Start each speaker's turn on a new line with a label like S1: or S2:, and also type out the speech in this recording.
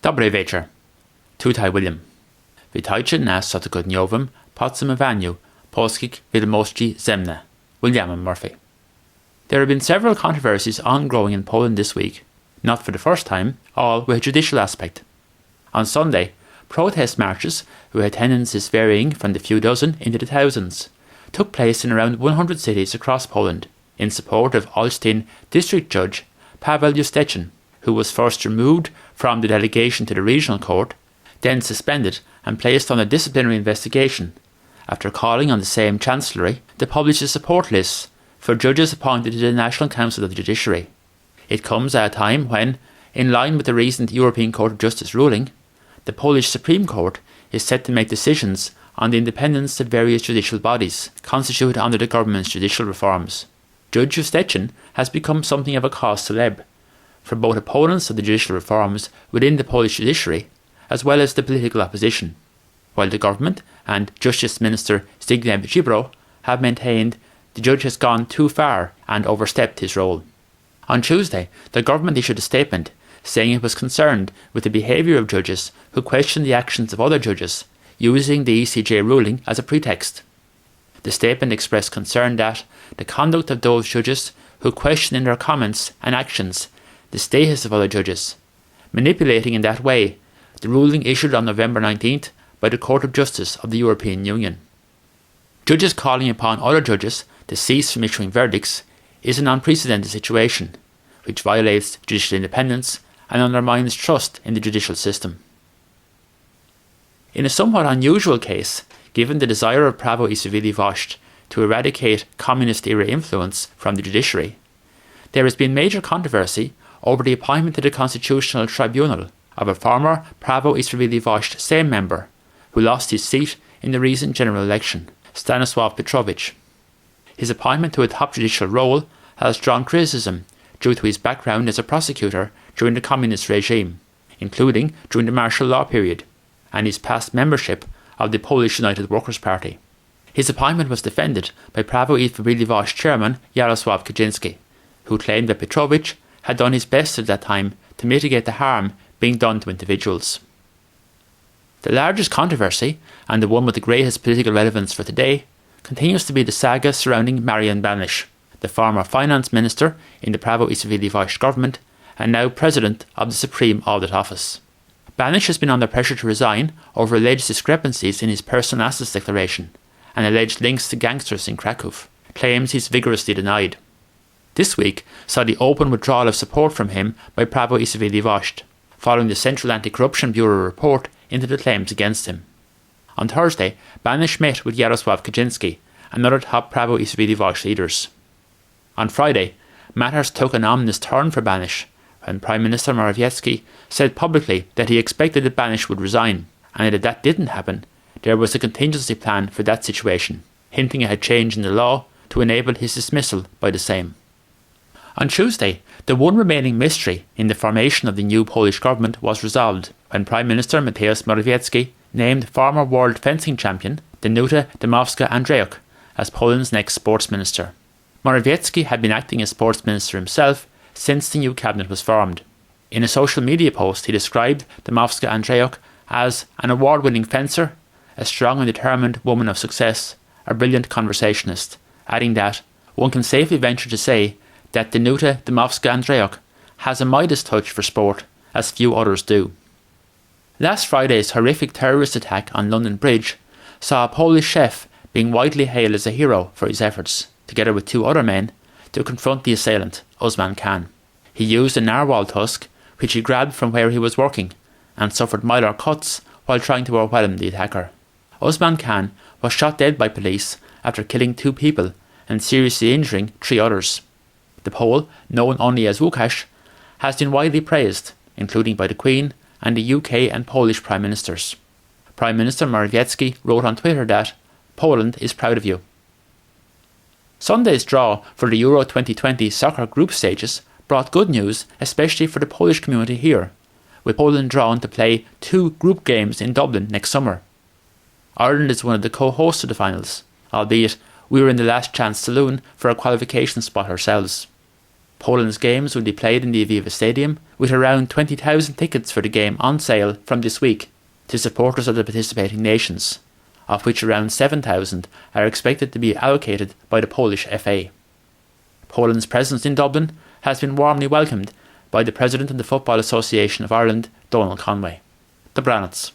S1: Dobry wieczór. Tutaj William. Witajcie na cotygodniowym podsumowaniu polskich wiadomości zemne. William Murphy. There have been several controversies ongoing in Poland this week, not for the first time, all with a judicial aspect. On Sunday, protest marches, with attendances varying from the few dozen into the thousands, took place in around 100 cities across Poland in support of Olsztyn District Judge Paweł Justecin, who was first removed from the delegation to the regional court, then suspended and placed on a disciplinary investigation, after calling on the same chancellery to publish the support lists for judges appointed to the National Council of the Judiciary. It comes at a time when, in line with the recent European Court of Justice ruling, the Polish Supreme Court is set to make decisions on the independence of various judicial bodies constituted under the government's judicial reforms. Judge Justecin has become something of a cause célèbre for both opponents of the judicial reforms within the Polish judiciary as well as the political opposition, while the government and Justice Minister Zbigniew Ziobro have maintained the judge has gone too far and overstepped his role. On Tuesday, the government issued a statement saying it was concerned with the behaviour of judges who questioned the actions of other judges, using the ECJ ruling as a pretext. The statement expressed concern that the conduct of those judges who question in their comments and actions the status of other judges, manipulating in that way the ruling issued on November 19th by the Court of Justice of the European Union. Judges calling upon other judges to cease from issuing verdicts is an unprecedented situation, which violates judicial independence and undermines trust in the judicial system. In a somewhat unusual case, given the desire of Prawo i Sprawiedliwość to eradicate communist-era influence from the judiciary, there has been major controversy over the appointment to the Constitutional Tribunal of a former Prawo i Sprawiedliwość Sejm member who lost his seat in the recent general election, Stanisław Piotrowicz. His appointment to a top judicial role has drawn criticism due to his background as a prosecutor during the communist regime, including during the martial law period, and his past membership of the Polish United Workers' Party. His appointment was defended by Prawo i Sprawiedliwość chairman Jarosław Kaczyński, who claimed that Piotrowicz had done his best at that time to mitigate the harm being done to individuals. The largest controversy, and the one with the greatest political relevance for today, continues to be the saga surrounding Marian Banish, the former finance minister in the Prawo i Sprawiedliwość government and now president of the Supreme Audit Office. Banish has been under pressure to resign over alleged discrepancies in his personal assets declaration and alleged links to gangsters in Krakow, claims he's vigorously denied. This week saw the open withdrawal of support from him by Prawo i Sprawiedliwość, following the Central Anti-Corruption Bureau report into the claims against him. On Thursday, Banish met with Jarosław Kaczyński and other top Prawo i Sprawiedliwość leaders. On Friday, matters took an ominous turn for Banish when Prime Minister Morawiecki said publicly that he expected that Banish would resign, and that if that didn't happen, there was a contingency plan for that situation, hinting at a change in the law to enable his dismissal by the same. On Tuesday, the one remaining mystery in the formation of the new Polish government was resolved when Prime Minister Mateusz Morawiecki named former world fencing champion Danuta Dmowska-Andrzejczuk as Poland's next sports minister. Morawiecki had been acting as sports minister himself since the new cabinet was formed. In a social media post, he described Dmowska-Andrzejczuk as an award-winning fencer, a strong and determined woman of success, a brilliant conversationalist, adding that one can safely venture to say that Danuta Dmowska-Andrzejczuk has a Midas touch for sport, as few others do. Last Friday's horrific terrorist attack on London Bridge saw a Polish chef being widely hailed as a hero for his efforts, together with two other men, to confront the assailant, Osman Khan. He used a narwhal tusk, which he grabbed from where he was working, and suffered minor cuts while trying to overwhelm the attacker. Osman Khan was shot dead by police after killing 2 people and seriously injuring 3 others. The Pole, known only as Łukasz, has been widely praised, including by the Queen and the UK and Polish Prime Ministers. Prime Minister Morawiecki wrote on Twitter that Poland is proud of you. Sunday's draw for the Euro 2020 soccer group stages brought good news, especially for the Polish community here, with Poland drawn to play 2 group games in Dublin next summer. Ireland is one of the co-hosts of the finals, albeit we were in the last chance saloon for a qualification spot ourselves. Poland's games will be played in the Aviva Stadium, with around 20,000 tickets for the game on sale from this week to supporters of the participating nations, of which around 7,000 are expected to be allocated by the Polish FA. Poland's presence in Dublin has been warmly welcomed by the President of the Football Association of Ireland, Donal Conway. The Brannets.